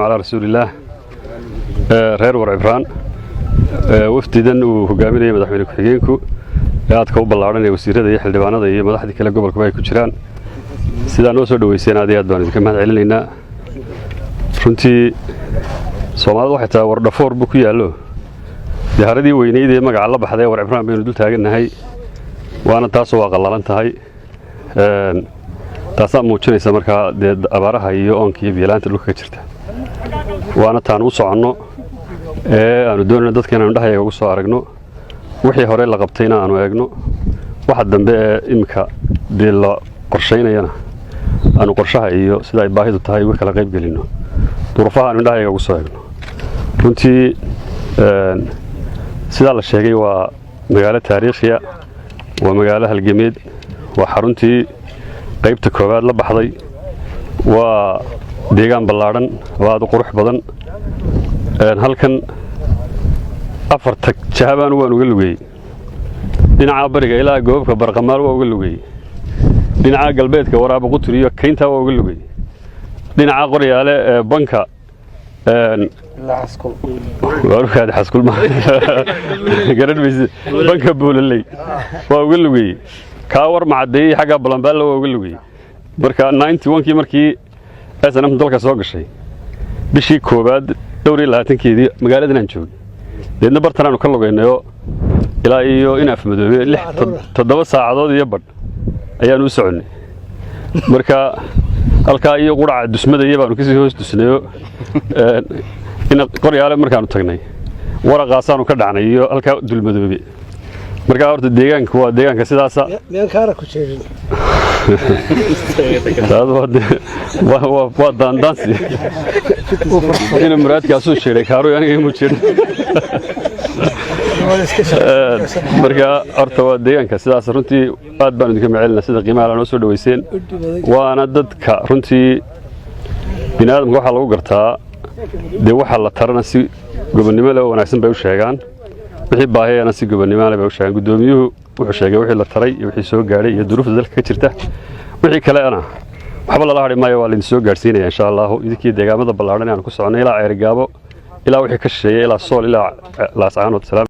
على رسول الله reer warcibraan wafdidan uu hogaaminayay madaxweyne ku-xigeenku aadka u ballaaran ee wasiirada iyo xildhibaanada iyo madaxdii kale gobolka ay ku jiraan sidaa noo soo dhaweyseen aad iyo aad baan idinka mahad celinaynaa runtii Soomaalidu waxay tahay war dhafoor buu ku yaalo diyaaradii weyneyd ee magaca la baxday warcibraan baynu dul taaganahay waana taas oo qallalan tahay taasa muujinaysa markaa abaaraha iyo oonkii biilaanta dhulka ka jirta waana taan u soconno aanu doonayno dadkeena indhahayaga ugu soo aragno wixii hore la qabtayna aanu eegno waxa dambe ee imka la qorsheynayana aanu qorshaha iyo sida ay baahidu tahay uga kala qayb gelino duruufaha aanu indhahayaga ugu soo eegno runtii sida la sheegay waa magaalo taariikhiya waa magaalo halgameed waa xaruntii qaybta koowaad la baxday waa deegaan ballaaran oo aad u qurux badan halkan afarta jahabaan waan uga lugeeyay dhinaca bariga ilaa goobka barqamaal waa uga lugeeyay dhinaca galbeedka waraabo qutur iyo kaynta waa uga lugeeyay dhinaca qoryaale ee banka waarukaad xaskul ma garanaysid banka buulalay waa uga lugeeyay ka war macdeey xaga balanbaal waa uga lugeeyay marka 91kii markii SNM dalka soo gashay bishii koobaad 22keedii magaaladan aan joogay deedna bartanaanu ka lugaynayo ilaa iyo in afmadoobe 7 saacadood iyo badh ayaan u soconay marka halka iyo quraca dusmadaya baanu kasii hoos dusnayo in qoryaale markaanu tagnay waraqaasaanu ka dhacnay iyo halka dulmadoobe marka horta deegaanka waa deegaanka sidaas meel kaara ku jeedin waa daandaansi ina muraadkaasuu sheegay kaaro aniga imu jirin marka horta waa deegaanka sidaas runtii aad baan idinka macelina sida qiimaha la noo soo dhaweyseen waana dadka runtii bini'aadamka waxaa lagu gartaa dee waxa la tarana si gobonnimo leh oo wanaagsan bay u sheegaan wixii baahiyana si gobonnimo leh bay u sheegaan gudoomiyuhu wuxuu sheegay wixii la taray iyo wixii soo gaaray iyo duruufta dalka ka jirta wixii kale ana waxba lala hadhi maayo waa la idin soo gaarsiinaya insha Allah idinkii deegaamada ballaaran aan ku soconay ilaa Ceerigaabo ilaa wixii ka shisheeyay ilaa Sool ilaa Laascaanood salaam